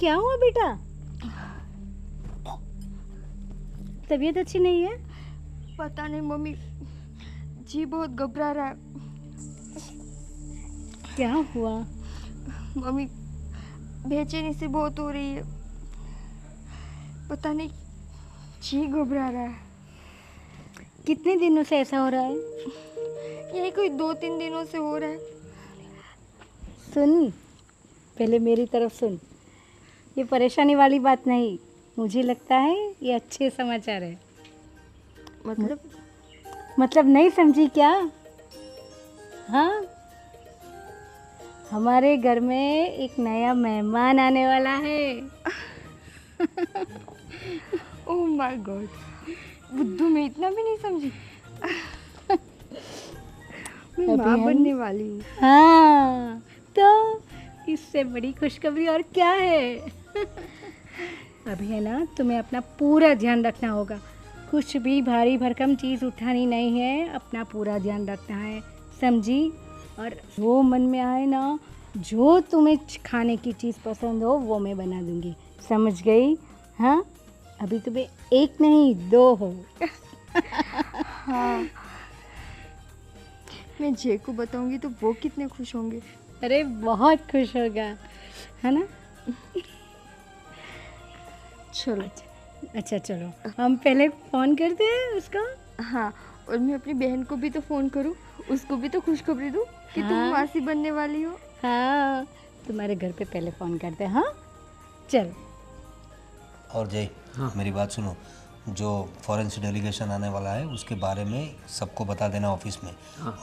क्या हुआ बेटा? तबीयत अच्छी नहीं है? पता नहीं मम्मी, जी बहुत घबरा रहा है। क्या हुआ? मम्मी बेचैनी से बहुत हो रही है, पता नहीं जी घबरा रहा है। कितने दिनों से ऐसा हो रहा है? यही कोई 2-3 दिनों से हो रहा है। सुन, पहले मेरी तरफ सुन। ये परेशानी वाली बात नहीं, मुझे लगता है ये अच्छे समाचार है। मतलब नहीं समझी क्या? हाँ, हमारे घर में एक नया मेहमान आने वाला है। ओह माय गॉड, बुद्धू मैं इतना भी नहीं समझी। मैं माँ बनने वाली हूँ। हाँ, तो इससे बड़ी खुशखबरी और क्या है? अभी है ना, तुम्हें अपना पूरा ध्यान रखना होगा। कुछ भी भारी भरकम चीज़ उठानी नहीं है, अपना पूरा ध्यान रखना है, समझी? और जो मन में आए ना, जो तुम्हें खाने की चीज़ पसंद हो वो मैं बना दूंगी, समझ गई? हाँ, अभी तुम्हें एक नहीं 2 हो। हाँ, मैं जय को बताऊंगी तो वो कितने खुश होंगे। अरे बहुत खुश होगा, है ना? चलो। अच्छा चलो, हम पहले फ़ोन करते हैं उसको। हाँ, और मैं अपनी बहन को भी तो फ़ोन करूँ, उसको भी तो खुशखबरी दूँ कि तुम हाँ। मासी बनने वाली हो। हाँ, तुम्हारे घर पे पहले फ़ोन करते हैं। हाँ चल। और जय, मेरी बात सुनो, जो फॉरेन से डेलीगेशन आने वाला है उसके बारे में सबको बता देना ऑफिस में।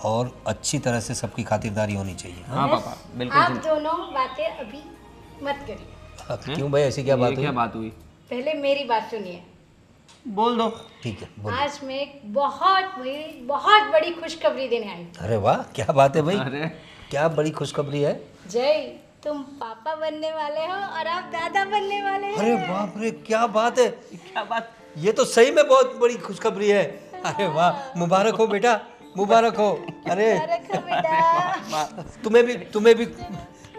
और अच्छी तरह से सबकी खातिरदारी होनी चाहिए। हाँ पापा, बिल्कुल। आप दोनों बातें अभी मत करिए। क्यों भाई, ऐसी क्या बात हुई? क्या बात हुई? पहले मेरी बात सुनिए। बोल दो। ठीक है, बोलो। आज मैं एक बहुत बड़ी खुशखबरी देने आई हूँ। अरे वाह, क्या बात है भाई? अरे क्या बड़ी खुशखबरी है? जय, तुम पापा बनने वाले हो और आप दादा बनने वाले हो। अरे बाप रे, क्या बात है! क्या बात? ये तो सही में बहुत बड़ी खुशखबरी है। अरे वाह, मुबारक हो बेटा, मुबारक हो। अरे मुबारक हो बेटा।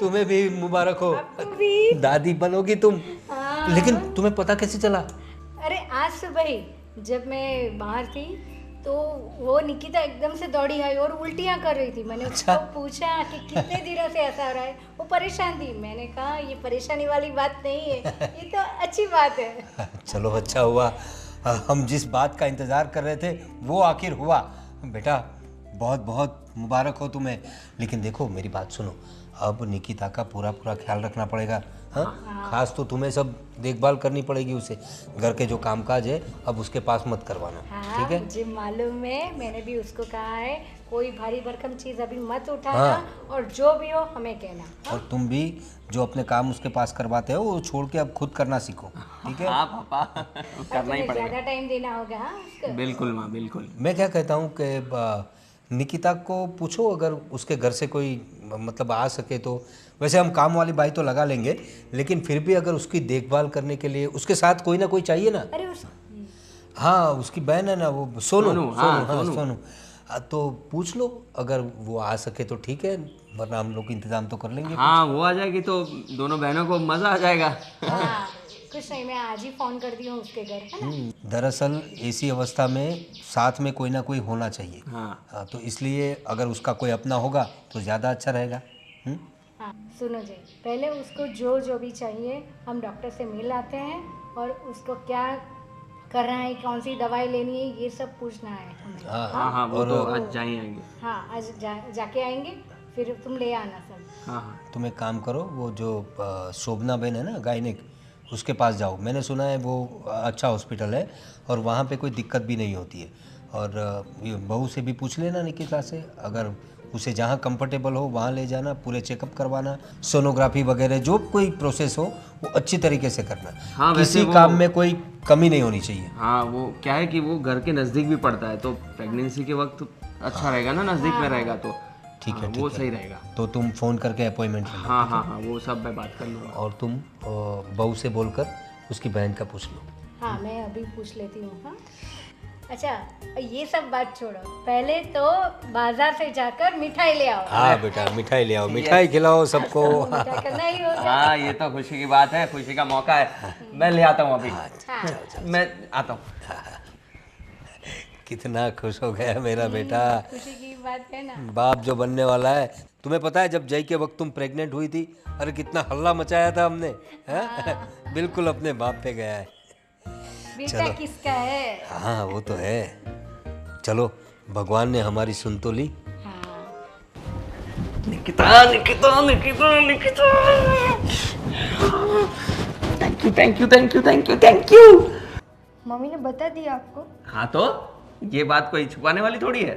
तुम्हें भी मुबारक हो। आपको भी। दादी बनोगी तुम। हाँ। लेकिन तुम्हें पता कैसे चला? अरे आज सुबह ही जब मैं बाहर थी तो वो निकिता एकदम से दौड़ी आई और उल्टियाँ कर रही थी। मैंने अच्छा। उसको पूछा कि कितने दिनों से ऐसा हो रहा है। वो परेशान थी। मैंने कहा ये परेशानी वाली बात नहीं है, ये तो अच्छी बात है। चलो अच्छा हुआ, हम जिस बात का इंतज़ार कर रहे थे वो आखिर हुआ। बेटा बहुत बहुत मुबारक हो तुम्हें। लेकिन देखो मेरी बात सुनो, अब निकिता का पूरा ख्याल रखना पड़ेगा। हाँ, खास तो तुम्हें सब देखभाल करनी पड़ेगी उसे। घर के जो कामकाज है अब उसके पास मत करवाना। हाँ, ठीक है? मुझे मालूम है, मैंने भी उसको कहा है कोई भारी भरकम चीज़ अभी मत उठाना। हाँ। और जो भी हो हमें कहना। और तुम भी जो अपने काम उसके पास करवाते हो वो छोड़ के अब खुद करना सीखो। ठीक है? हाँ पापा, करना ही पड़ेगा। ज़्यादा टाइम देना होगा। हाँ उसको। बिल्कुल माँ, बिल्कुल। मैं क्या कहता हूँ कि निकिता को पूछो अगर उसके घर से कोई मतलब आ सके तो। वैसे हम काम वाली बाई तो लगा लेंगे, लेकिन फिर भी अगर उसकी देखभाल करने के लिए उसके साथ कोई ना कोई चाहिए ना। अरे उस हाँ, उसकी बहन है ना वो सोनू। हाँ, सोनू। तो पूछ लो, अगर वो आ सके तो ठीक है, वरना हम लोग इंतजाम तो कर लेंगे। हाँ, वो आ जाएगी तो दोनों बहनों को मज़ा आ जाएगा। हाँ, कुछ नहीं, मैं आज ही फ़ोन कर दी हूँ उसके घर, है ना? दरअसल ऐसी अवस्था में साथ में कोई ना कोई होना चाहिए। हाँ। तो इसलिए अगर उसका कोई अपना होगा तो ज़्यादा अच्छा रहेगा। हाँ सुनो जी, पहले उसको जो भी चाहिए हम डॉक्टर से मिल आते हैं और उसको क्या करना है, कौन सी दवाई लेनी है, ये सब पूछना है हमें। हाँ हाँ, वो तो आज जा ही आएंगे। हाँ आज जाके आएंगे, फिर तुम ले आना सब। हाँ हाँ। तुम एक काम करो, वो जो शोभना बहन है ना गायनिक, उसके पास जाओ। मैंने सुना है वो अच्छा हॉस्पिटल है और वहाँ पे कोई दिक्कत भी नहीं होती है। और ये बहू से भी पूछ लेना निकिता से, अगर उसे जहाँ कंफर्टेबल हो वहाँ ले जाना, पूरे चेकअप करवाना, सोनोग्राफी वगैरह जो कोई प्रोसेस हो वो अच्छी तरीके से करना। हाँ, वैसे किसी काम में कोई कमी नहीं होनी चाहिए। हाँ, वो क्या है कि वो घर के नज़दीक भी पड़ता है तो प्रेगनेंसी के वक्त अच्छा रहेगा ना, नज़दीक में रहेगा तो। ठीक है, हाँ, ठीक वो है। सही रहेगा। तो तुम फ़ोन करके अपॉइंटमेंट ले लो। हाँ हाँ हाँ, वो सब मैं बात कर लूँगा। और तुम बहू से बोलकर उसकी बहन का पूछ लो। हाँ मैं अभी पूछ लेती हूँ। हाँ अच्छा, ये सब बात छोड़ो, पहले तो बाजार से जाकर मिठाई ले आओ। हाँ बेटा, मिठाई ले आओ, मिठाई खिलाओ सबको। मिठाई करना ही होगा। हाँ ये तो खुशी की बात है, खुशी का मौका है। मैं ले आता हूँ अभी। मैं आता हूँ। कितना खुश हो गया मेरा बेटा। खुशी की बात है ना। बाप जो बनने वाला है। तुम्हें पता है जब जय के वक्त तुम प्रेग्नेंट हुई थी, अरे कितना हल्ला मचाया था हमने, हैं? बिल्कुल अपने बाप पे गया है। बेटा किसका है? हाँ वो तो है। चलो, भगवान ने हमारी सुन तो ली। हाँ। Nikita Nikita Nikita Nikita, thank you thank you thank you thank you thank you. Mummy ने बता दिया आपको? हाँ तो ये बात कोई छुपाने वाली थोड़ी है।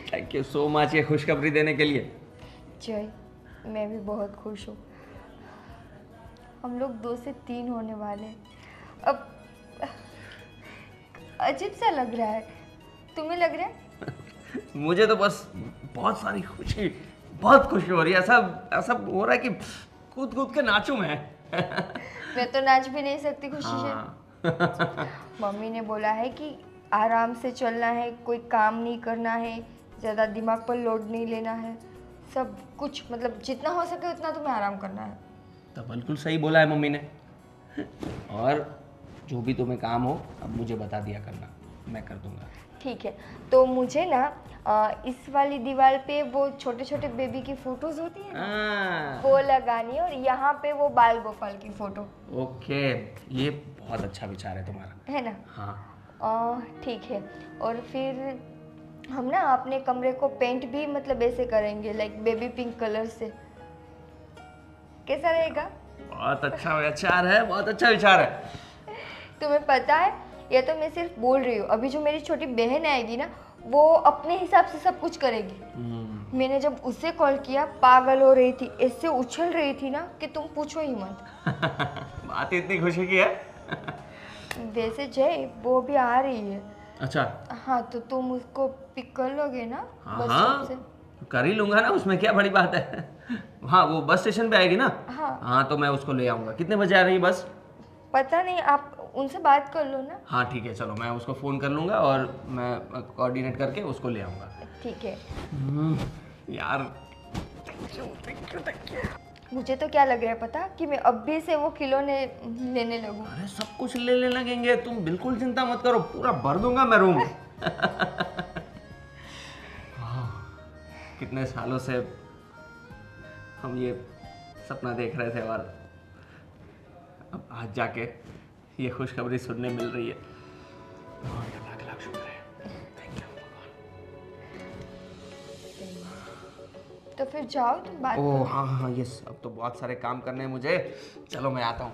थैंक यू सो मच ये खुशखबरी देने के लिए। जय, मैं भी बहुत खुश हूँ। हम लोग 2 से 3 होने वाले हैं। अब अजीब सा लग रहा है, तुम्हें लग रहा है? मुझे तो बस बहुत सारी खुशी, बहुत खुशी हो रही है। ऐसा ऐसा हो रहा है कि कूद कूद के नाचूं मैं। मैं तो नाच भी नहीं सकती खुशी से। हाँ। मम्मी ने बोला है कि आराम से चलना है, कोई काम नहीं करना है, ज़्यादा दिमाग पर लोड नहीं लेना है, सब कुछ मतलब जितना हो सके उतना तुम्हें आराम करना है। तो बिल्कुल सही बोला है मम्मी ने। और जो भी तुम्हें काम हो अब मुझे बता दिया करना, मैं कर दूंगा। ठीक है, तो मुझे ना इस वाली दीवार पे वो छोटे छोटे बेबी की फोटोज होती है ना, वो लगानी है, और यहाँ पे वो बाल गोपाल की फोटो। ओके, ये बहुत अच्छा विचार है तुम्हारा, है ना? हाँ। ठीक है। और फिर हम ना अपने कमरे को पेंट भी मतलब ऐसे करेंगे, लाइक बेबी पिंक कलर से। कैसा रहेगा? बहुत अच्छा विचार है, बहुत अच्छा विचार है। तुम्हें पता है, ये तो मैं सिर्फ बोल रही हूँ, अभी जो मेरी छोटी बहन आएगी ना, वो अपने हिसाब से सब कुछ करेगी। मैंने जब उसे कॉल किया, पागल हो रही थी, ऐसे उछल रही थी ना कि तुम पूछो ही मत। बात इतनी खुशी की है। वैसे जय, वो भी आ रही है। अच्छा। हाँ, तो तुम उसको पिक कर लोगे ना बस स्टॉप से? हाँ कर ही लूंगा ना, उसमें क्या बड़ी बात है। हाँ वो बस स्टेशन पे आएगी ना? हाँ तो मैं उसको ले आऊंगा। कितने बजे आ रही है बस? पता नहीं, आप उनसे बात कर लो ना। हाँ ठीक है, चलो मैं उसको फ़ोन कर लूँगा और मैं कोऑर्डिनेट करके उसको ले आऊँगा। ठीक है। यार मुझे तो क्या लग रहा है पता, कि मैं अभी से वो खिलौने लेने लगूं। अरे सब कुछ लेने लगेंगे, तुम बिल्कुल चिंता मत करो, पूरा भर दूंगा मैं रूम। कितने सालों से हम ये सपना देख रहे थे, और अब आज जाके ये खुशखबरी सुनने मिल रही है। लाख लाख शुक्र है। थैंक यू भगवान। तो फिर जाओ तुम बात ओह करो। हाँ हाँ यस, अब तो बहुत सारे काम करने हैं मुझे। चलो मैं आता हूँ,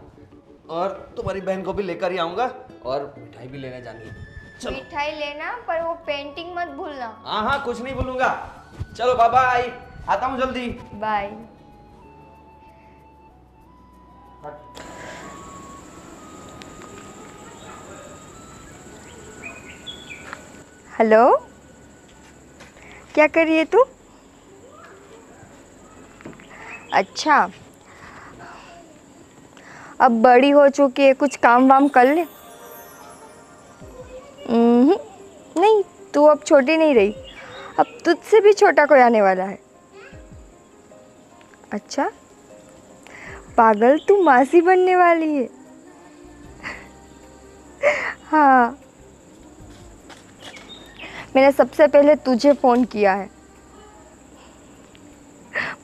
और तुम्हारी बहन को भी लेकर ही आऊँगा, और मिठाई भी लेने जानी है। चलो। मिठाई लेना, पर वो पेंटिंग मत भूलना। हाँ हाँ कुछ नहीं भूलूंगा। चलो बाबा, आई आता हूँ जल्दी। बाय। हेलो, क्या कर रही है तू? अच्छा, अब बड़ी हो चुकी है, कुछ काम वाम कर ले। नहीं, तू अब छोटी नहीं रही, अब तुझसे भी छोटा कोई आने वाला है। अच्छा, पागल, तू मासी बनने वाली है। हाँ, मैंने सबसे पहले तुझे फ़ोन किया है।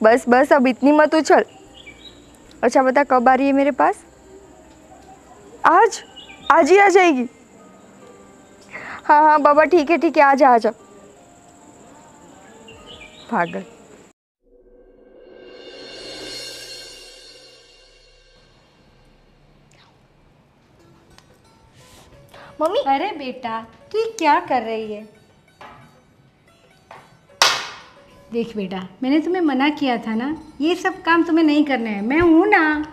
बस बस, अब इतनी मत उछल। अच्छा बता, कब आ रही है मेरे पास? आज आज ही आ जाएगी? हाँ हाँ बाबा, ठीक है ठीक है, आ जा आ जा। पागल। मम्मी, अरे बेटा, तू ये क्या कर रही है? देख बेटा, मैंने तुम्हें मना किया था ना, ये सब काम तुम्हें नहीं करना है, मैं हूँ ना।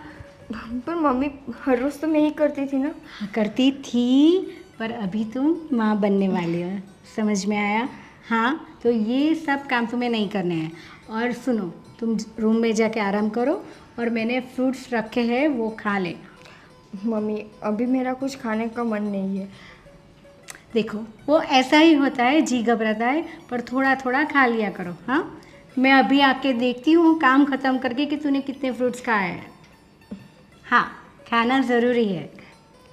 पर मम्मी, हर रोज़ तो मैं ही करती थी ना। हाँ, करती थी, पर अभी तुम माँ बनने वाली हो, समझ में आया? हाँ, तो ये सब काम तुम्हें नहीं करने हैं। और सुनो, तुम रूम में जाके आराम करो, और मैंने फ्रूट्स रखे हैं, वो खा ले। मम्मी, अभी मेरा कुछ खाने का मन नहीं है। देखो वो ऐसा ही होता है, जी घबराता है, पर थोड़ा थोड़ा खा लिया करो। हाँ, मैं अभी आके देखती हूँ काम ख़त्म करके कि तूने कितने फ्रूट्स खाए हैं। हाँ, खाना ज़रूरी है।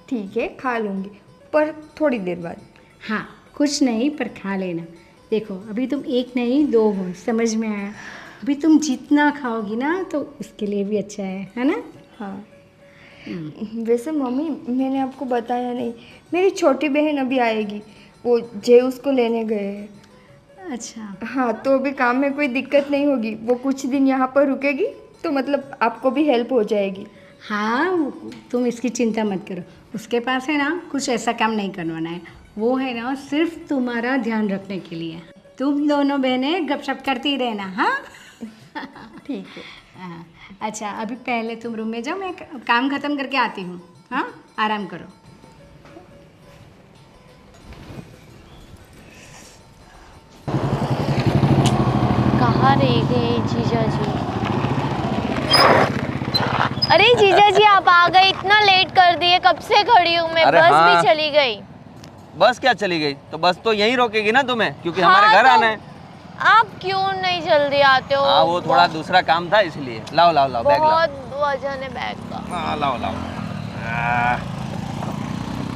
ठीक है, खा लूँगी, पर थोड़ी देर बाद। हाँ, कुछ नहीं पर खा लेना। देखो अभी तुम एक नहीं दो हो, समझ में आया? अभी तुम जितना खाओगी ना तो उसके लिए भी अच्छा है ना? हाँ। वैसे मम्मी, मैंने आपको बताया नहीं, मेरी छोटी बहन अभी आएगी, वो जय उसको लेने गए हैं। अच्छा, हाँ, तो अभी काम में कोई दिक्कत नहीं होगी, वो कुछ दिन यहाँ पर रुकेगी, तो मतलब आपको भी हेल्प हो जाएगी। हाँ तुम इसकी चिंता मत करो, उसके पास है ना कुछ ऐसा काम नहीं करवाना है, वो है ना सिर्फ तुम्हारा ध्यान रखने के लिए। तुम दोनों बहनें गपशप करती रहना। हाँ ठीक है। हाँ, अच्छा अभी पहले तुम रूम में जाओ, मैं काम ख़त्म करके आती हूँ। हाँ, आराम करो। कहाँ रह गए जीजा जी? अरे जीजा जी आप आ गए, इतना लेट कर दिए, कब से खड़ी हूँ मैं। अरे बस हाँ। भी चली गई। बस क्या चली गई? तो बस तो यहीं रोकेगी ना तुम्हें, क्योंकि हाँ, हमारे घर तो आना है। आप क्यों नहीं जल्दी आते हो? हाँ, वो थोड़ा दूसरा काम था इसलिए। लाओ लाओ लाओ, बैग लाओ। बहुत वजन है बैग का। हाँ, लाओ लाओ।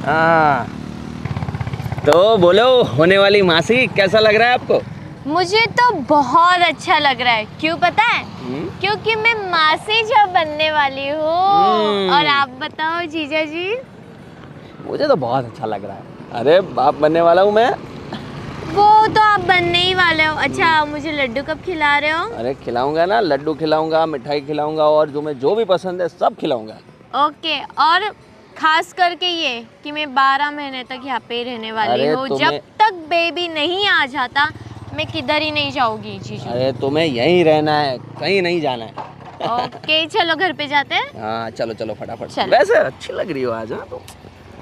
हाँ, तो बोलो होने वाली मासी, कैसा लग रहा है आपको? मुझे तो बहुत अच्छा लग रहा है। क्यों पता है? क्योंकि मैं मासी जब बनने वाली हूँ। और आप बताओ जीजा जी? मुझे तो बहुत अच्छा लग रहा है। अरे बाप बनने वाला हूँ मैं। वो तो आप बनने ही वाले हो। अच्छा मुझे लड्डू कब खिला रहे हो? अरे खिलाऊंगा ना, लड्डू खिलाऊंगा, मिठाई खिलाऊंगा, और तुम्हें जो भी पसंद है सब खिलाऊंगा। ओके, और खास करके ये कि मैं 12 महीने तक यहाँ पे रहने वाली अरे हूँ। तुम्हें- जब तक बेबी नहीं आ जाता मैं किधर ही नहीं जाऊंगी जीजू। अरे तुम्हें यहीं रहना है, कहीं नहीं जाना है। ओके चलो घर पे जाते हैं। हाँ चलो चलो फटाफट। चलो। वैसे अच्छी लग रही हो आज। हाँ तो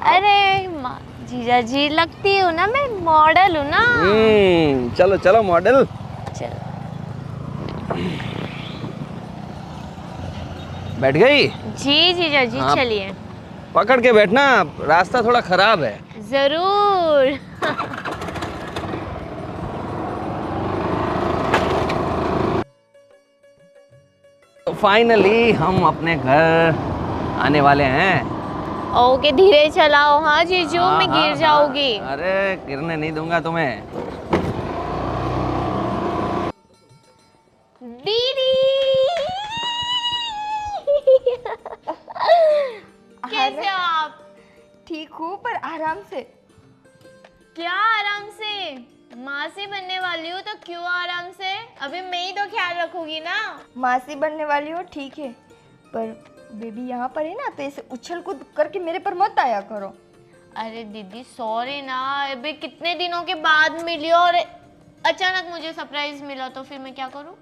अरे जीजा जी लगती हूँ ना, मैं मॉडल हूँ ना। चलो चलो मॉडल। चलो बैठ गई? जी जीजा जी हाँ। चलिए। पकड़ के बैठना, रास्ता थोड़ा खराब है। जरूर। तो फाइनली हम अपने घर आने वाले हैं। ओके धीरे चलाओ। हाँ जीजू हाँ, मैं हाँ, गिर हाँ। जाऊंगी। अरे गिरने नहीं दूंगा तुम्हें। दीदी कैसे हो आप? ठीक हूँ, पर आराम से। क्या आराम से? मासी बनने वाली हूँ तो क्यों आराम से? अभी मैं ही तो ख्याल रखूंगी ना। मासी बनने वाली हो ठीक है, पर बेबी यहाँ पर है ना, तो ऐसे उछल कूद करके मेरे पर मत आया करो। अरे दीदी सॉरी ना, अभी कितने दिनों के बाद मिली और अचानक मुझे सरप्राइज मिला, तो फिर मैं क्या करूँ?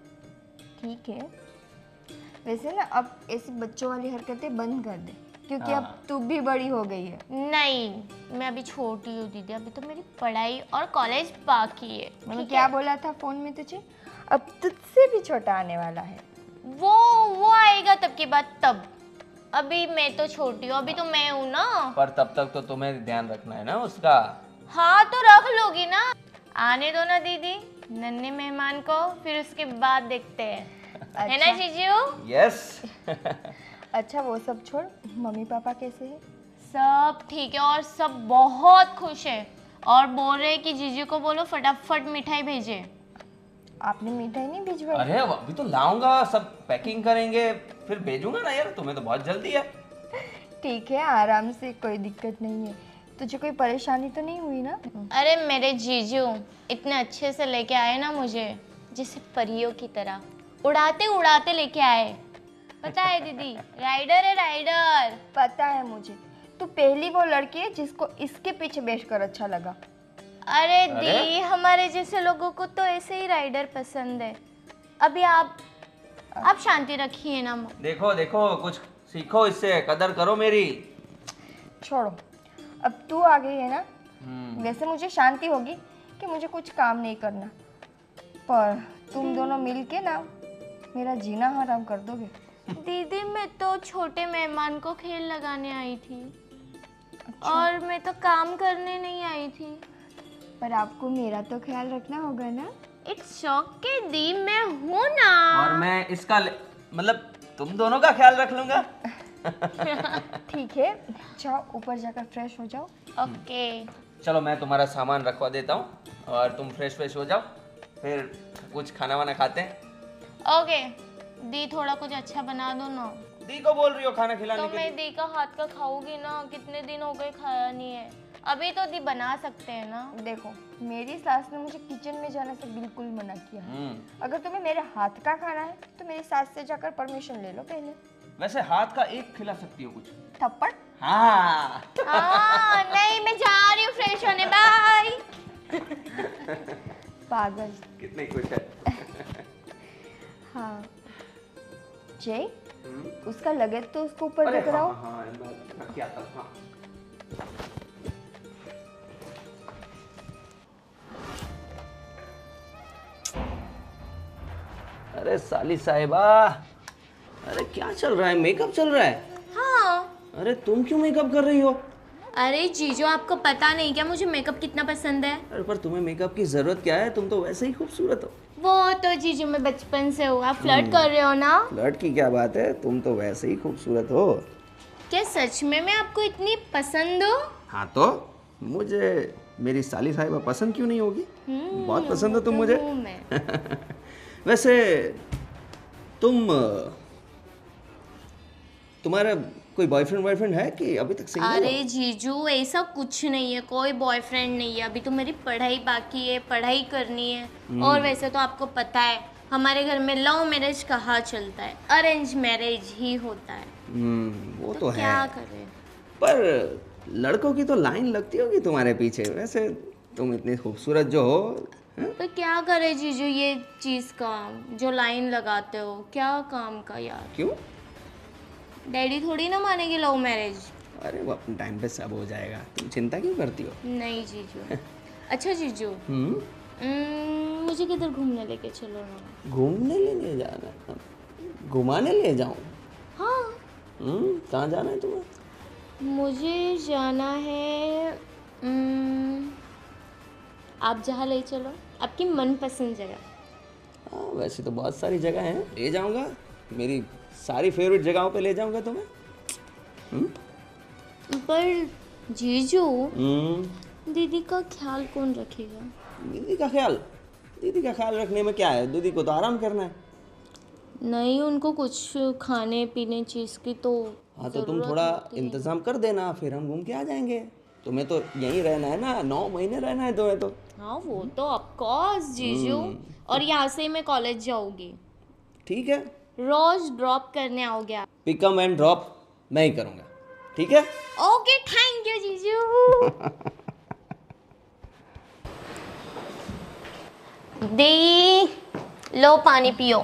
ठीक है, वैसे ना अब ऐसी बच्चों वाली हरकतें बंद कर दे, क्योंकि अब तू भी बड़ी हो गई है। नहीं मैं अभी छोटी हूँ दीदी, अभी तो मेरी पढ़ाई और कॉलेज बाकी है। मैंने ठीक क्या है? बोला था फोन में तुझे, अब तुझसे भी छोटा आने वाला है। वो आएगा तब की बात तब। अभी मैं तो छोटी हूँ, अभी तो मैं हूँ ना। पर तब तक तो तुम्हें ध्यान रखना है ना उसका। हाँ तो रख लोगी ना। आने दो ना दीदी नन्हे मेहमान को, फिर उसके बाद देखते हैं। है ना जीजू? यस। अच्छा वो सब छोड़, मम्मी पापा कैसे हैं? सब ठीक है और सब बहुत खुश है और बोल रहे हैं कि जीजू को बोलो फटाफट मिठाई भेजे। आपने मिठाई नहीं भिजवाई? अरे अभी तो लाऊंगा, सब पैकिंग करेंगे फिर भेजूंगा ना यार, तुम्हें तो बहुत जल्दी है। ठीक है, आराम से, कोई दिक्कत नहीं है। तुझे कोई परेशानी तो नहीं हुई ना? अरे मेरे जीजू इतने अच्छे से लेके आए ना मुझे, जैसे परियों की तरह उड़ाते उड़ाते लेके आए। पता है दीदी, राइडर है राइडर। पता है मुझे, तू पहली वो लड़की है जिसको इसके पीछे बैठकर अच्छा लगा। अरे दी हमारे जैसे लोगों को तो ऐसे ही राइडर पसंद है। अभी आप शांति रखिए ना। देखो देखो कुछ सीखो इससे, कदर करो मेरी। छोड़ो, अब तू आ गई है ना, वैसे मुझे शांति होगी कि मुझे कुछ काम नहीं करना, पर तुम दोनों मिलके ना मेरा जीना हराम कर दोगे। दीदी मैं तो छोटे मेहमान को खेल लगाने आई थी। और मैं तो काम करने नहीं आई थी। पर आपको मेरा तो ख्याल रखना होगा ना। इट्स ओके दी, मैं हूँ ना। और मैं इसका मतलब तुम दोनों का ख्याल रख लूंगा। ठीक है, जाओ ऊपर जाकर फ्रेश हो जाओ। ओके। चलो मैं तुम्हारा सामान रखवा देता हूँ और तुम फ्रेश हो जाओ, फिर कुछ खाना वाना खाते हैं। ओके दी, थोड़ा कुछ अच्छा बना दो ना। दी को बोल रही हो खाना खिलाने तो के मैं लिए? दी का हाथ का खाऊंगी ना, कितने दिन हो गए खाया नहीं है। अभी तो दी बना सकते हैं ना। देखो, मेरी सास ने मुझे किचन में जाने से बिल्कुल मना किया है। अगर तुम्हें मेरे हाथ का खाना है तो मेरी सास से जाकर परमिशन ले लो पहले। वैसे हाथ का एक खिला सकती हो कुछ? थप्पड़? हाँ। नहीं, मैं जा रही हूँ फ्रेश होने, बाय। पागल। कितनी खुश है। हाँ जय, उसका लगेज तो उसको ऊपर रख रहा हाँ, हाँ, मैं रख के आता हूँ, हाँ। अरे साली साहिबा, अरे क्या चल रहा है? मेकअप चल रहा है? हाँ। अरे तुम क्यों मेकअप कर रही हो? अरे जीजू, आपको पता नहीं क्या मुझे मेकअप कितना पसंद है? अरे पर तुम्हें मेकअप की जरूरत क्या है? तुम तो वैसे ही खूबसूरत हो। वो तो जीजू मैं बचपन से हूँ, आप फ्लर्ट कर रहे हो ना? फ्लर्ट की क्या बात है, तुम तो वैसे ही खूबसूरत हो। क्या सच में मैं आपको इतनी पसंद हूँ? हाँ तो मुझे मेरी साली साहिबा पसंद क्यों नहीं होगी? बहुत पसंद हो तुम मुझे। हूँ मैं। वैसे तुम्हारा कोई बॉयफ्रेंड है कि अभी तक सिंगल हो? अरे जीजू, ऐसा कुछ नहीं है, कोई बॉयफ्रेंड नहीं है। अभी तो मेरी पढ़ाई बाकी है, पढ़ाई करनी है। और वैसे तो आपको पता है हमारे घर में लव मैरिज कहाँ चलता है, अरेंज मैरिज ही होता है। वो तो है। क्या करें? पर लड़कों की तो लाइन लगती होगी तुम्हारे पीछे। वैसे तुम इतनी खूबसूरत जो हो। तो क्या करे जीजू, ये चीज का जो लाइन लगाते हो, क्या काम का यार। क्यों? डैडी थोड़ी ना मानेंगे लव मैरिज। अरे वो अपने टाइम पे सब हो जाएगा, तुम चिंता क्यों करती हो? नहीं जीजू। अच्छा जीजू, मुझे किधर घूमने लेके चलो ना। घूमने ले जाना? घुमाने ले जाऊं? हाँ, कहाँ जाना है तुम्हें? मुझे जाना है आप जहाँ ले चलो, आपकी मनपसंद जगह। हाँ वैसे तो बहुत सारी जगह हैं, ले जाऊंगा। मेरी सारी फेवरेट जगहों पे ले जाऊंगा तुम्हें। पर जीजू, हम्म दीदी का ख्याल कौन रखेगा? दीदी का ख्याल रखने में क्या है? दीदी को तो आराम करना है। नहीं, उनको कुछ खाने पीने चीज़ की तो हाँ तो तुम थोड़ा इंतजाम कर देना, फिर हम घूम के आ जाएंगे। तुम्हें तो यहीं रहना है ना, 9 महीने रहना है तुम्हें तो। हाँ वो तो ऑफ कोर्स जीजू। और यहाँ से मैं कॉलेज जाऊंगी, ठीक है, रोज ड्रॉप करने आओगे आप? पिकअप एंड ड्रॉप मैं ही करूँगा, ठीक है? ओके, थैंक यू जीजू। दी, लो पानी पियो।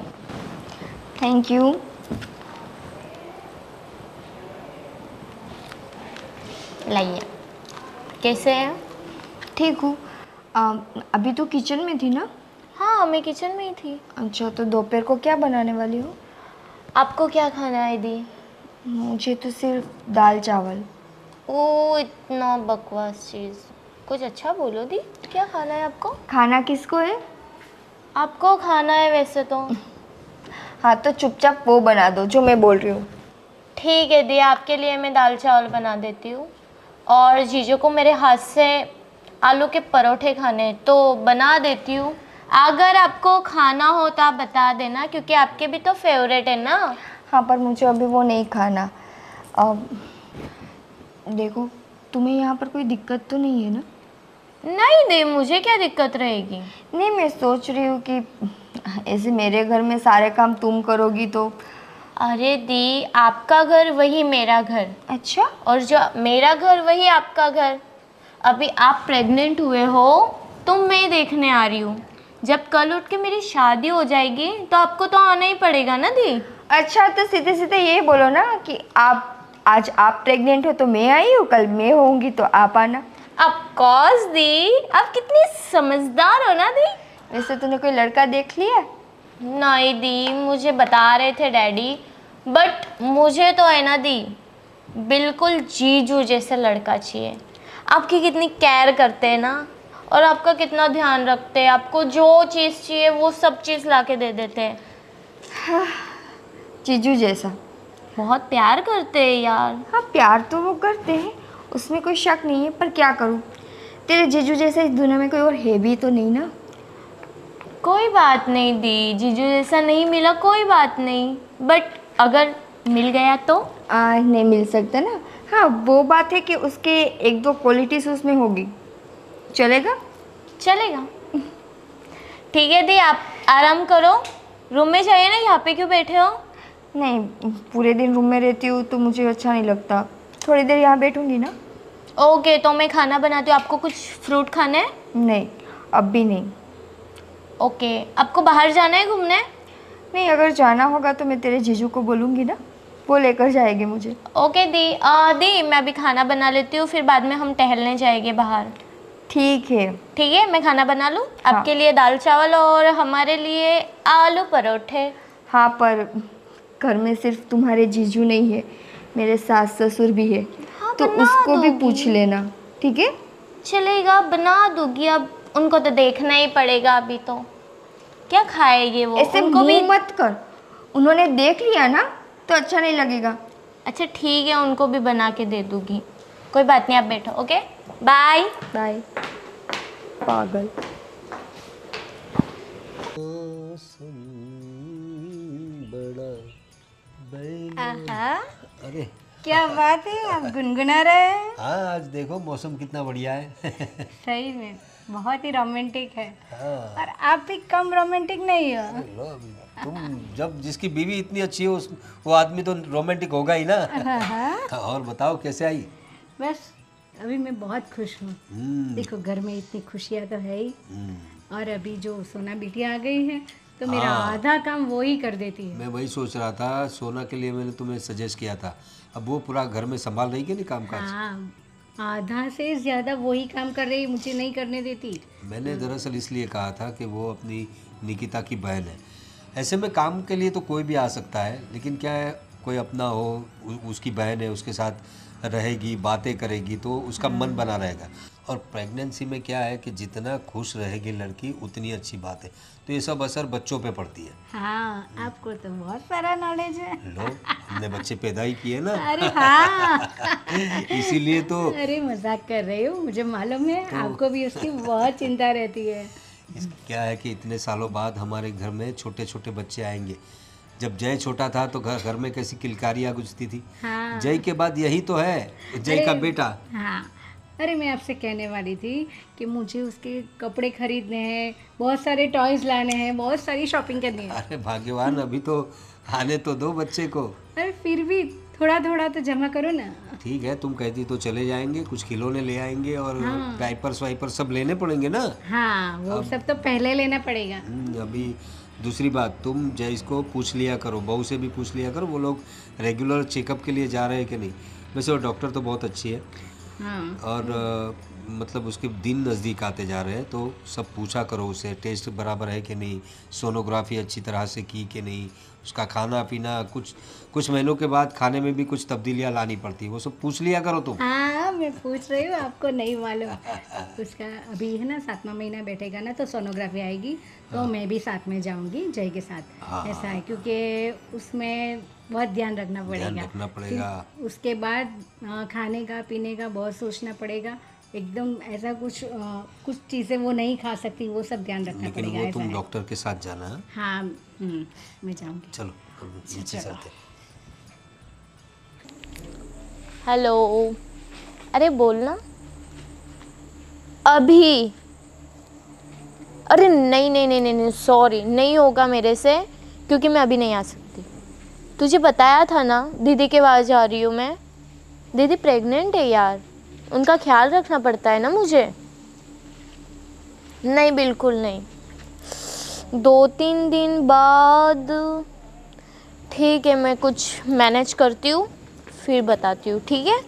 Thank you. लाइए। कैसे है? ठीक हूँ। अभी तो किचन में थी ना? हाँ, मैं किचन में ही थी। अच्छा, तो दोपहर को क्या बनाने वाली हो? आपको क्या खाना है दी? मुझे तो सिर्फ दाल चावल। ओ, इतना बकवास चीज़। कुछ अच्छा बोलो दी, क्या खाना है आपको? खाना किसको है? आपको खाना है वैसे तो। हाँ तो चुपचाप वो बना दो जो मैं बोल रही हूँ। ठीक है दी, आपके लिए मैं दाल चावल बना देती हूँ। और जीजू को मेरे हाथ से आलू के परोठे खाने हैं तो बना देती हूँ। अगर आपको खाना हो तो आप बता देना, क्योंकि आपके भी तो फेवरेट है ना। हाँ, पर मुझे अभी वो नहीं खाना। देखो, तुम्हें यहाँ पर कोई दिक्कत तो नहीं है ना? नहीं दी, मुझे क्या दिक्कत रहेगी? नहीं, मैं सोच रही हूँ कि ऐसे मेरे घर में सारे काम तुम करोगी तो। अरे दी, आपका घर वही मेरा घर, अच्छा, और जो मेरा घर वही आपका घर। अभी आप प्रेग्नेंट हुए हो तो मैं देखने आ रही हूँ। जब कल उठ के मेरी शादी हो जाएगी तो आपको तो आना ही पड़ेगा ना दी। अच्छा तो सीधे सीधे ये बोलो ना कि आज आप प्रेग्नेंट हो तो मैं आई हूँ, कल मैं होंगी तो आप आना। ऑफ कोर्स दी, आप कितनी समझदार हो ना दी। वैसे तूने कोई लड़का देख लिया? नहीं दी, मुझे बता रहे थे डैडी, बट मुझे तो है ना दी, बिल्कुल जीजू जैसा लड़का चाहिए। आपकी कितनी केयर करते हैं ना, और आपका कितना ध्यान रखते हैं। आपको जो चीज़ चाहिए वो सब चीज़ ला के दे देते हैं। जीजू जैसा। बहुत प्यार करते हैं यार। हाँ, प्यार तो वो करते हैं, उसमें कोई शक नहीं है, पर क्या करूँ, तेरे जीजू जैसा इस दुनिया में कोई और है भी तो नहीं ना। कोई बात नहीं दी, जीजू जैसा नहीं मिला कोई बात नहीं, बट अगर मिल गया तो? नहीं मिल सकता ना। हाँ, वो बात है कि उसके एक दो क्वालिटीज उसमें होगी। चलेगा? चलेगा। ठीक है दी, आप आराम करो, रूम में जाइए ना, यहाँ पे क्यों बैठे हो? नहीं, पूरे दिन रूम में रहती हूँ तो मुझे अच्छा नहीं लगता, थोड़ी देर यहाँ बैठूंगी ना। ओके, तो मैं खाना बनाती हूँ। आपको कुछ फ्रूट खाना है? नहीं, अब भी नहीं। ओके, आपको बाहर जाना है घूमने? नहीं, अगर जाना होगा तो मैं तेरे जीजू को बोलूँगी ना, वो लेकर जाएंगे मुझे। ओके दी, दी मैं अभी खाना बना लेती हूँ, फिर बाद में हम टहलने जाएंगे बाहर। ठीक है। ठीक है, मैं खाना बना लूँ? हाँ। आपके लिए दाल चावल और हमारे लिए आलू परोठे। हाँ, पर घर में सिर्फ तुम्हारे जीजू नहीं है, मेरे सास ससुर भी है। हाँ, तो बना उसको भी दूंगी। पूछ लेना, ठीक है? चलेगा, बना दूंगी। अब उनको तो देखना ही पड़ेगा, अभी तो क्या खाएंगे वो? ऐसे उनको भी मुंह मत कर, उन्होंने देख लिया ना तो अच्छा नहीं लगेगा। अच्छा ठीक है, उनको भी बना के दे दूंगी, कोई बात नहीं। आप बैठो। Okay, bye bye. पागल। आहा, अरे क्या बात है, आप गुनगुना रहे हैं। हाँ, आज देखो मौसम कितना बढ़िया है। सही में बहुत ही रोमांटिक है। हाँ, और आप भी कम रोमांटिक नहीं हो। लो अभी, तुम जब जिसकी बीवी इतनी अच्छी हो वो आदमी तो रोमांटिक होगा ही ना। हाँ, और बताओ कैसे आई? बस अभी मैं बहुत खुश हूँ। देखो घर में इतनी खुशियाँ तो है ही, और अभी जो सोना बिटिया आ गई है तो मेरा आधा काम वो ही कर देती है। मैं वही सोच रहा था, सोना के लिए मैंने तुम्हें सजेस्ट किया था। अब वो पूरा घर में संभाल रही कि नहीं काम काज? हाँ, आधा से ज़्यादा वही काम कर रही, मुझे नहीं करने देती। मैंने दरअसल इसलिए कहा था कि वो अपनी निकिता की बहन है। ऐसे में काम के लिए तो कोई भी आ सकता है, लेकिन क्या है, कोई अपना हो, उसकी बहन है, उसके साथ रहेगी, बातें करेगी तो उसका मन बना रहेगा। और प्रेगनेंसी में क्या है कि जितना खुश रहेगी लड़की उतनी अच्छी बात है। तो ये सब असर बच्चों पे पड़ती है। हाँ, आपको तो बहुत सारा नॉलेज है। लो, हमने बच्चे पैदा ही किए ना। अरे हाँ। इसीलिए तो अरे मजाक कर रही हूँ, मुझे मालूम है आपको भी उसकी बहुत चिंता रहती है। क्या है कि इतने सालों बाद हमारे घर में छोटे छोटे बच्चे आएंगे। जब जय छोटा था तो घर में कैसी किलकारियाँ गुजती थी। हाँ। जय के बाद यही तो है, जय का बेटा। हाँ, अरे मैं आपसे कहने वाली थी कि मुझे उसके कपड़े खरीदने हैं, बहुत सारे टॉयज लाने हैं, बहुत सारी शॉपिंग करनी है। अरे भाग्यवान, अभी तो आने तो दो बच्चे को। अरे फिर भी थोड़ा थोड़ा तो जमा करो ना। ठीक है, तुम कहती तो चले जाएंगे, कुछ खिलौने ले आएंगे और डायपर्स वाइपर सब लेने पड़ेंगे ना। हाँ, वो सब तो पहले लेना पड़ेगा। अभी दूसरी बात, तुम जयस को पूछ लिया करो, बहू से भी पूछ लिया करो वो लोग रेगुलर चेकअप के लिए जा रहे हैं कि नहीं। वैसे वो डॉक्टर तो बहुत अच्छी है। हाँ, और मतलब उसके दिन नज़दीक आते जा रहे हैं, तो सब पूछा करो उसे, टेस्ट बराबर है कि नहीं, सोनोग्राफी अच्छी तरह से की कि नहीं, उसका खाना पीना, कुछ महीनों के बाद खाने में भी कुछ तब्दीलियाँ लानी पड़ती है, वो सब पूछ लिया करो तुम। हाँ, मैं पूछ रही हूँ, आपको नहीं मालूम। उसका अभी है ना 7वां महीना बैठेगा ना तो सोनोग्राफी आएगी, तो मैं भी साथ में जाऊंगी जय के साथ। ऐसा है, क्योंकि उसमें बहुत ध्यान रखना पड़ेगा। उसके बाद खाने का पीने का बहुत सोचना पड़ेगा। एकदम ऐसा कुछ चीज़ें वो नहीं खा सकती, वो सब ध्यान रखना लेकिन पड़ेगा। वो ऐसा तुम है। डॉक्टर के साथ जाना है। हाँ, मैं जाऊंगी। चलो अब नीचे चलते हैं। हेलो, अरे बोलना अभी। अरे नहीं नहीं नहीं नहीं नहीं, सॉरी, नहीं होगा मेरे से, क्योंकि मैं अभी नहीं आ सकती। तुझे बताया था ना दीदी के पास जा रही हूँ मैं। दीदी प्रेग्नेंट है यार, उनका ख्याल रखना पड़ता है ना मुझे। नहीं, बिल्कुल नहीं, 2-3 दिन बाद। ठीक है, मैं कुछ मैनेज करती हूँ, फिर बताती हूँ, ठीक है?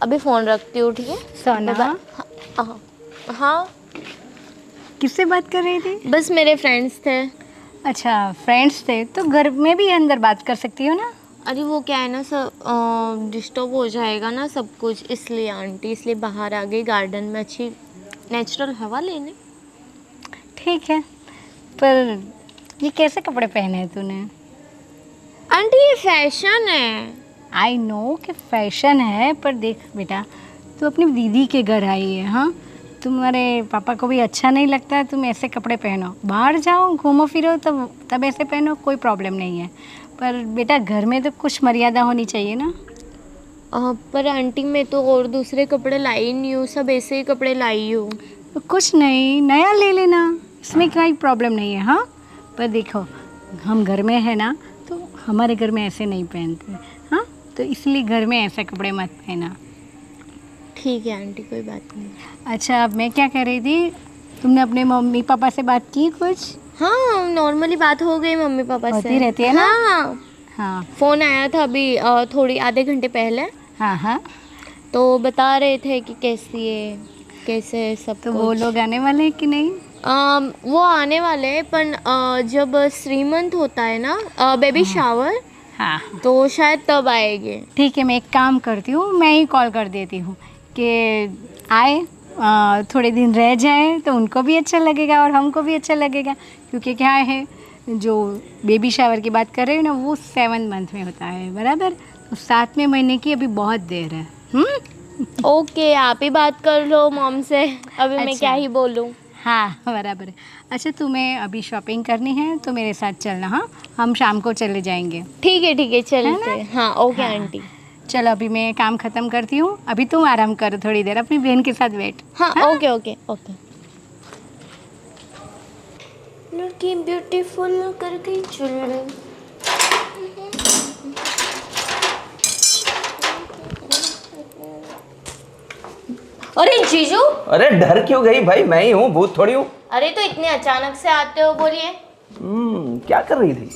अभी फ़ोन रखती हूँ, ठीक है? सोना, हाँ, हाँ, किससे बात कर रही थी? बस मेरे फ्रेंड्स थे। अच्छा, फ्रेंड्स थे तो घर में भी अंदर बात कर सकती हो ना। अरे वो क्या है ना सर, डिस्टर्ब हो जाएगा ना सब कुछ, इसलिए आंटी, इसलिए बाहर आ गई गार्डन में अच्छी नेचुरल हवा लेने। ठीक है, पर ये कैसे कपड़े पहने हैं तूने? आंटी ये फैशन है। आई नो कि फैशन है, पर देख बेटा, तू अपनी दीदी के घर आई है। हाँ, तुम्हारे पापा को भी अच्छा नहीं लगता है तुम ऐसे कपड़े पहनो। बाहर जाओ, घूमो फिरो, तब ऐसे पहनो, कोई प्रॉब्लम नहीं है। पर बेटा घर में तो कुछ मर्यादा होनी चाहिए ना। पर आंटी मैं तो और दूसरे कपड़े लाई नहीं हूँ, सब ऐसे ही कपड़े लाई हूँ। तो कुछ नहीं, नया ले लेना, इसमें कोई प्रॉब्लम नहीं है। हाँ, पर देखो हम घर में है ना, तो हमारे घर में ऐसे नहीं पहनते। हाँ, तो इसलिए घर में ऐसे कपड़े मत पहना। ठीक है आंटी, कोई बात नहीं। अच्छा, अब मैं क्या कह रही थी, तुमने अपने मम्मी पापा से बात की कुछ? हाँ, नॉर्मली बात हो गई मम्मी पापा से। होती रहती है ना। हाँ, हाँ फ़ोन आया था अभी थोड़ी आधे घंटे पहले, हाँ हाँ। तो बता रहे थे कि कैसी है, कैसे है सब तो कुछ। वो लोग आने वाले हैं कि नहीं? वो आने वाले हैं, पर जब श्रीमंत होता है ना, बेबी शावर, हाँ, तो शायद तब आएंगे। ठीक है, मैं एक काम करती हूँ, मैं ही कॉल कर देती हूँ कि आए, थोड़े दिन रह जाए तो उनको भी अच्छा लगेगा और हमको भी अच्छा लगेगा। क्योंकि क्या है, जो बेबी शावर की बात कर रही हूँ ना, वो 7 मंथ में होता है, बराबर। तो 7वें महीने की अभी बहुत देर है। ओके, आप ही बात कर लो मॉम से, अभी मैं अच्छा। क्या ही बोलूँ। हाँ बराबर है। अच्छा, तुम्हें अभी शॉपिंग करनी है तो मेरे साथ चलना। हाँ, हम शाम को चले जाएंगे। ठीक है चलते हैं। हाँ ओके हाँ। आंटी। चलो, अभी मैं काम ख़त्म करती हूँ, अभी तुम आराम करो थोड़ी देर, अपनी बहन के साथ बैठ। हाँ ओके ओके ओके। लड़की ब्यूटीफुल कर गई चुनरी। अरे जीजू, अरे डर क्यों गई भाई, मैं ही हूँ, भूत थोड़ी हूँ। अरे तो इतने अचानक से आते हो, बोलिए। क्या कर रही थी?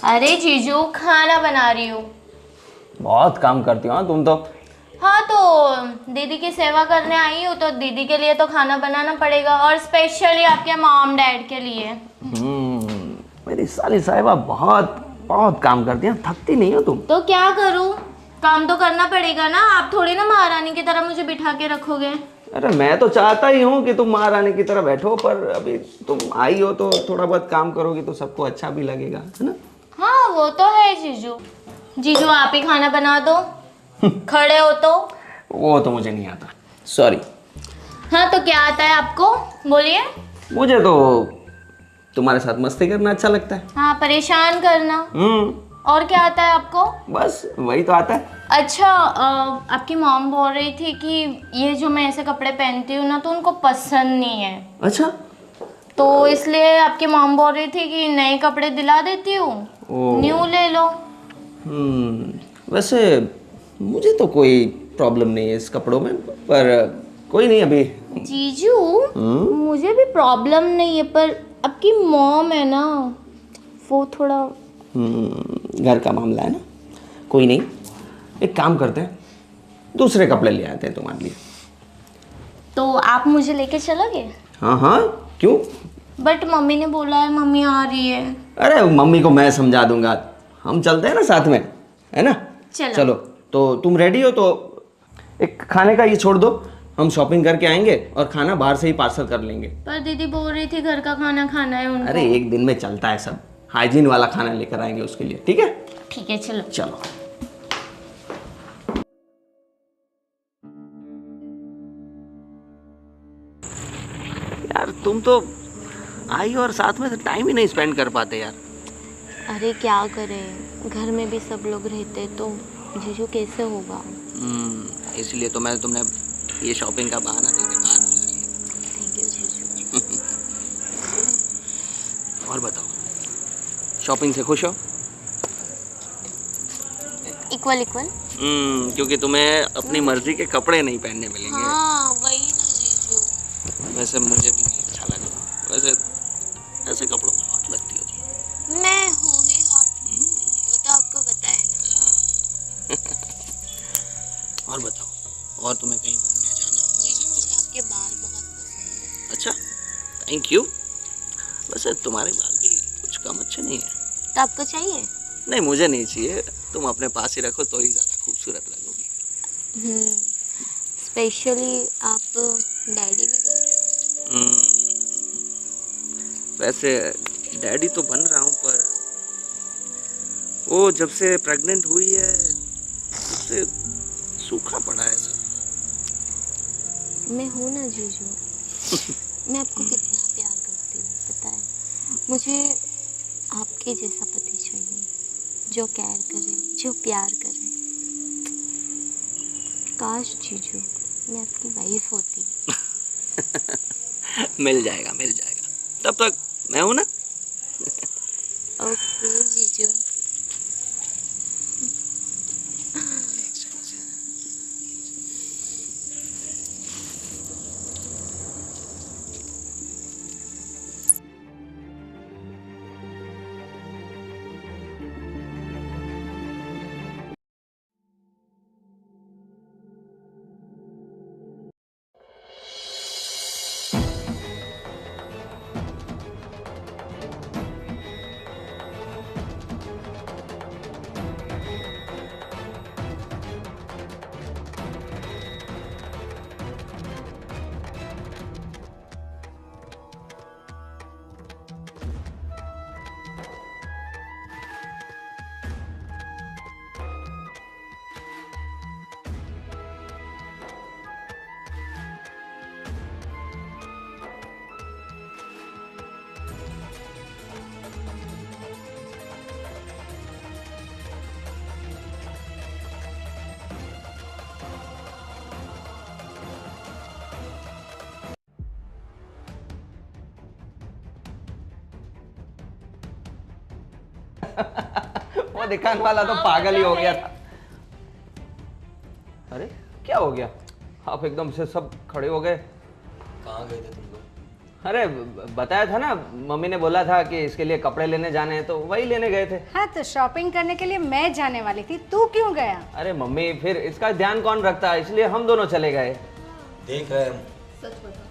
अरे जीजू, खाना बना रही हूँ। बहुत काम करती हो हाँ तुम तो। हाँ, तो दीदी की सेवा करने आई हूँ, तो दीदी के लिए तो खाना बनाना पड़ेगा, और स्पेशली आपके मॉम डैड के लिए। मेरी साली साहिबा बहुत बहुत काम करती है, थकती नहीं हो तुम? तो क्या करूँ, काम तो करना पड़ेगा ना। आप थोड़ी ना महारानी की तरह मुझे बिठा के रखोगे। अरे मैं तो चाहता ही हूँ कि तुम महारानी की तरह बैठो, पर अभी तुम आई हो तो थोड़ा बहुत काम करोगी तो सबको अच्छा भी लगेगा, है ना? हाँ वो तो है जीजू। जीजू आप ही खाना बना दो, खड़े हो तो। वो तो मुझे नहीं आता, सॉरी। हाँ तो क्या आता है आपको, बोलिए। मुझे तो तुम्हारे साथ मस्ती करना अच्छा लगता है। हाँ, परेशान करना। और क्या आता है आपको? बस वही तो आता है। अच्छा, आपकी मॉम बोल रही थी कि ये जो मैं ऐसे कपड़े पहनती हूँ ना, तो उनको पसंद नहीं है। अच्छा, तो इसलिए आपकी मॉम बोल रही थी कि नए कपड़े दिला देती हूँ, न्यू ले लो। वैसे मुझे तो कोई प्रॉब्लम नहीं है इस कपड़ों में, पर कोई नहीं अभी। जीजू, मुझे भी प्रॉब्लम नहीं है, पर आपकी मॉम है ना, वो थोड़ा घर का मामला है ना, कोई नहीं, एक काम करते हैं, दूसरे कपड़े ले आते हैं तुम्हारे लिए। तो आप मुझे लेके चलोगे? हाँ हाँ, क्यों? बट मम्मी ने बोला है, मम्मी आ रही है। अरे मम्मी को मैं समझा दूंगा, हम चलते हैं ना साथ में, है ना? चलो, तो तुम रेडी हो तो एक खाने का ये छोड़ दो, हम शॉपिंग करके आएंगे और खाना बाहर से ही पार्सल कर लेंगे। पर दीदी बोल रही थी घर का खाना खाना है उनको। अरे एक दिन में चलता है सब, हाइजीन वाला खाना लेकर आएंगे उसके लिए, ठीक है? ठीक है चलो। चलो। यार तुम तो आई और साथ में टाइम ही नहीं स्पेंड कर पाते यार। अरे क्या करें, घर में भी सब लोग रहते तो जीजू कैसे होगा। इसलिए तो मैं तुमने ये शॉपिंग का बहाना देके बाहर बुला लिया। थैंक यू जीजू। और बताओ, शॉपिंग से खुश हो? Equal equal. क्योंकि तुम्हें अपनी मर्जी के कपड़े नहीं पहनने मिलेंगे। हाँ वही ना जीजू। वैसे मुझे भी नहीं अच्छा लगा, वैसे ऐसे कपड़ों में हॉट लगती हो तुम। मैं हूँ ही हॉट, वो तो आपको पता है ना। और बताओ, और तुम्हें कहीं घूमने जाना हो? जीजू मुझे आपके बाल बहुत पसंद है। अच्छा, थैंक यू। वैसे तुम्हारे बाल भी कुछ कम अच्छे नहीं है। तो आपको चाहिए? नहीं मुझे नहीं चाहिए, तुम अपने पास ही रखो तो ही ज़्यादा खूबसूरत लगोगी। स्पेशली आप डैडी भी बन रहे हो। वैसे डैडी तो बन रहा हूँ, पर वो जब से प्रेग्नेंट हुई है तब से सूखा पड़ा है सब। मैं हूँ ना जीजू, मैं आपको कितना प्यार करती हूँ पता है। मुझे आपके जैसा पति चाहिए, जो केयर करे, जो प्यार करे। काश जीजू मैं आपकी वाइफ होती। मिल जाएगा मिल जाएगा, तब तक मैं हूं ना। ओके जीजू। वो दिखाने वाला तो पागल ही हो गया था। अरे क्या हो गया, आप एकदम से सब खड़े हो गए? कहाँ गए थे तुम लोग? अरे बताया था ना, मम्मी ने बोला था कि इसके लिए कपड़े लेने जाने हैं, तो वही लेने गए थे। हाँ तो शॉपिंग करने के लिए मैं जाने वाली थी, तू क्यों गया? अरे मम्मी, फिर इसका ध्यान कौन रखता है, इसलिए हम दोनों चले गए। देख रहे हैं हम। सच बता।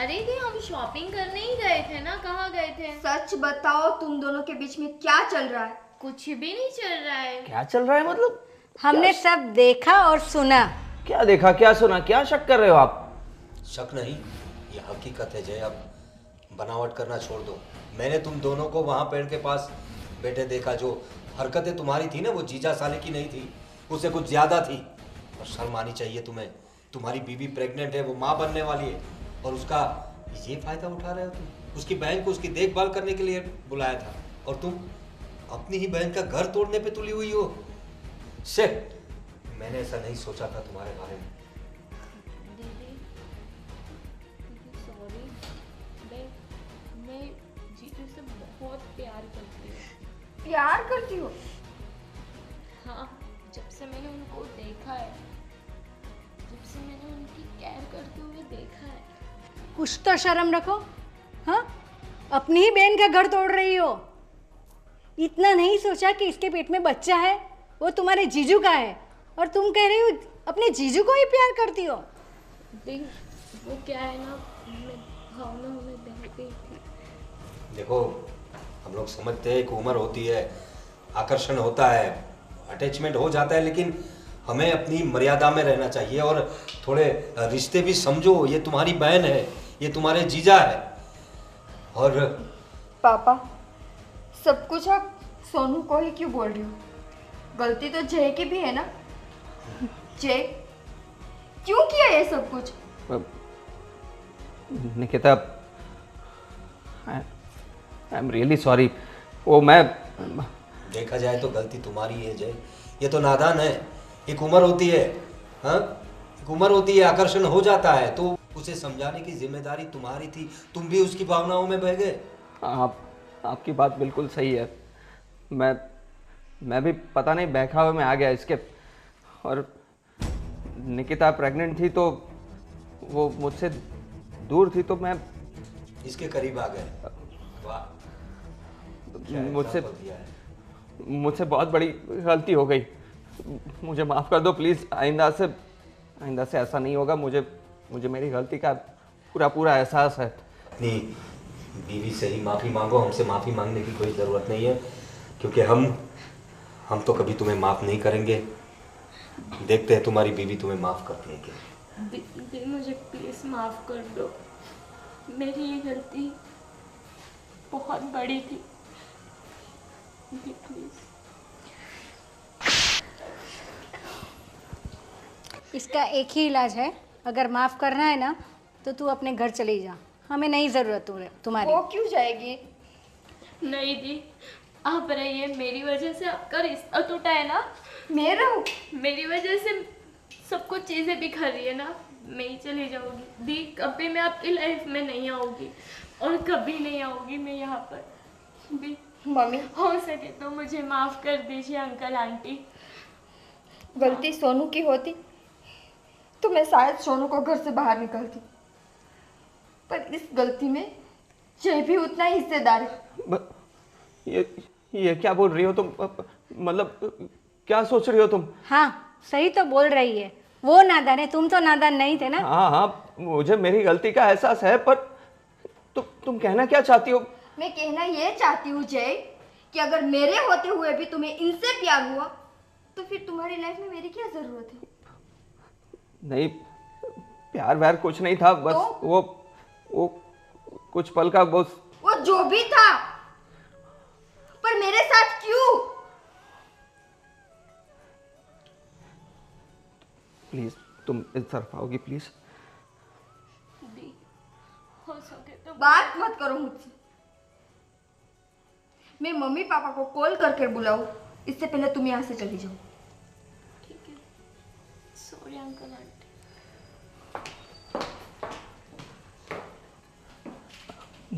अरे दी हम शॉपिंग करने ही गए थे ना, कहाँ गए थे? सच बताओ, तुम दोनों के बीच में क्या चल रहा है? कुछ भी नहीं चल रहा है। क्या चल रहा है मतलब? हमने सब देखा और सुना। क्या देखा क्या सुना, क्या शक कर रहे हो आप? शक नहीं, ये हकीकत है जय। अब बनावट करना छोड़ दो। मैंने तुम दोनों को वहाँ पेड़ के पास बैठे देखा। जो हरकतें तुम्हारी थी ना, वो जीजा साले की नहीं थी, उससे कुछ ज़्यादा थी। और शर्म आनी चाहिए तुम्हें। तुम्हारी बीवी प्रेग्नेंट है, वो माँ बनने वाली है, और उसका ये फ़ायदा उठा रहे हो तुम। उसकी बहन को उसकी देखभाल करने के लिए बुलाया था, और तुम अपनी ही बहन का घर तोड़ने पे तुली हुई हो। शिट, मैंने ऐसा नहीं सोचा था तुम्हारे बारे में। दीदी सॉरी, मैं जीजू से बहुत प्यार करती हूँ। प्यार करती हो? हाँ, जब से मैंने उनको देखा है, जब से मैंने उनकी केयर करते हुए देखा है। कुछ तो शर्म रखो। हाँ, अपनी ही बहन का घर तोड़ रही हो। इतना नहीं सोचा कि इसके पेट में बच्चा है, वो तुम्हारे जीजू का है, और तुम कह रही हो अपने जीजू को ही प्यार करती हो। देख, वो क्या है ना, मैं भावनाओं में बह गई थी। देखो, हम लोग समझते हैं एक उम्र होती है, आकर्षण होता है, अटैचमेंट हो जाता है, लेकिन हमें अपनी मर्यादा में रहना चाहिए और थोड़े रिश्ते भी समझो। ये तुम्हारी बहन है, ये तुम्हारे जीजा है। और पापा, सब कुछ आप सोनू को ही क्यों बोल रही हो? गलती तो जय की भी है ना? जय क्यों किया ये सब कुछ? Nikita, I am really sorry. वो मैं देखा जाए तो गलती तुम्हारी है जय। ये तो नादान है। एक उम्र होती है, हाँ, एक उम्र होती है, आकर्षण हो जाता है, तो उसे समझाने की जिम्मेदारी तुम्हारी थी। तुम भी उसकी भावनाओं में बह गए। आपकी बात बिल्कुल सही है। मैं भी पता नहीं बहकावे में आ गया इसके। और निकिता प्रेग्नेंट थी तो वो मुझसे दूर थी, तो मैं इसके करीब आ गए। वाह, क्या मुझसे example दिया है। मुझसे बहुत बड़ी गलती हो गई। मुझे माफ़ कर दो प्लीज़। आइंदा से ऐसा नहीं होगा। मुझे मेरी गलती का पूरा एहसास है। अपनी बीवी से ही माफ़ी मांगो, हमसे माफ़ी मांगने की कोई ज़रूरत नहीं है, क्योंकि हम तो कभी तुम्हें माफ़ नहीं करेंगे। देखते हैं तुम्हारी बीवी तुम्हें माफ़ करती है क्या। दी मुझे प्लीज़ माफ़ कर दो, मेरी ये गलती बहुत बड़ी थी। दी प्लीज़। इसका एक ही इलाज है, अगर माफ़ करना है ना तो तू अपने घर चली जा, हमें नहीं ज़रूरत तुम्हारी। वो क्यों जाएगी? नहीं दी, आप रहिए, मेरी वजह से आपका रिश्ता टूटा है ना, मेरा? मेरी वजह से सब कुछ चीज़ें बिखर रही है ना, मैं ही चली जाऊंगी। दी कभी मैं आपकी लाइफ में नहीं आऊंगी और कभी नहीं आऊंगी मैं यहाँ पर। दी मम्मी, हो सके तो मुझे माफ़ कर दीजिए अंकल आंटी। गलती सोनू की होती तो मैं शायद सोनू को घर से बाहर निकलती, पर इस गलती में जय भी उतना ही हिस्सेदार है। ये क्या बोल रही हो तुम? मतलब क्या सोच रही हो तुम? हाँ सही तो बोल रही है, वो नादान है, तुम तो नादान नहीं थे ना। हाँ हाँ, मुझे मेरी गलती का एहसास है, पर तुम कहना क्या चाहती हो? मैं कहना ये चाहती हूँ जय कि अगर मेरे होते हुए भी तुम्हें इनसे प्यार हुआ तो फिर तुम्हारी लाइफ में मेरी क्या जरूरत है? नहीं, प्यार व्यार कुछ नहीं था, बस तो? वो कुछ पल का वो जो भी था, पर मेरे साथ क्यों? प्लीज तुम इस तरफ आओगी प्लीज। दी हो सके तो बात मत करो मुझसे। मैं मम्मी पापा को कॉल करके बुलाऊं इससे पहले तुम यहाँ से चली जाओ। ठीक है, sorry uncle aunty.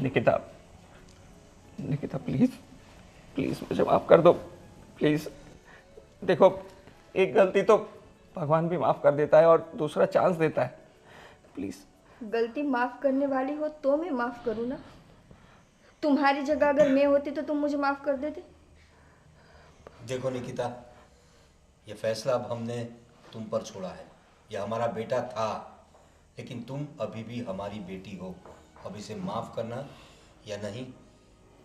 Nikita please please मुझे माफ कर दो प्लीज। देखो, एक गलती तो भगवान भी माफ कर देता है और दूसरा चांस देता है। प्लीज। गलती माफ करने वाली हो तो मैं माफ करूँ ना। तुम्हारी जगह अगर मैं होती तो तुम मुझे माफ कर देते। देखो निकिता, ये फैसला अब हमने तुम पर छोड़ा है। यह हमारा बेटा था, लेकिन तुम अभी भी हमारी बेटी हो। अब इसे माफ़ करना या नहीं,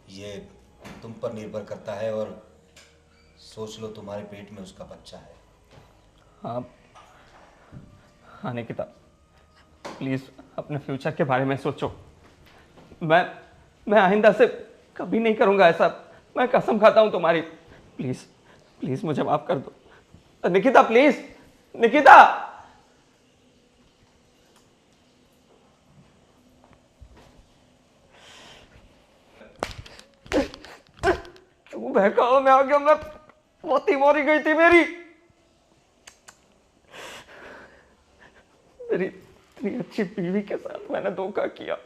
ये तुम पर निर्भर करता है। और सोच लो, तुम्हारे पेट में उसका बच्चा है। हाँ हाँ निकिता, प्लीज़ अपने फ्यूचर के बारे में सोचो। मैं आइंदा से कभी नहीं करूँगा ऐसा, मैं कसम खाता हूँ तुम्हारी। प्लीज़ प्लीज़ मुझे माफ़ कर दो निकिता, प्लीज़ निकिता। क्यों बहकावा में आ गया मैं? मोती मोरी गई थी मेरी इतनी अच्छी बीवी के साथ मैंने धोखा किया।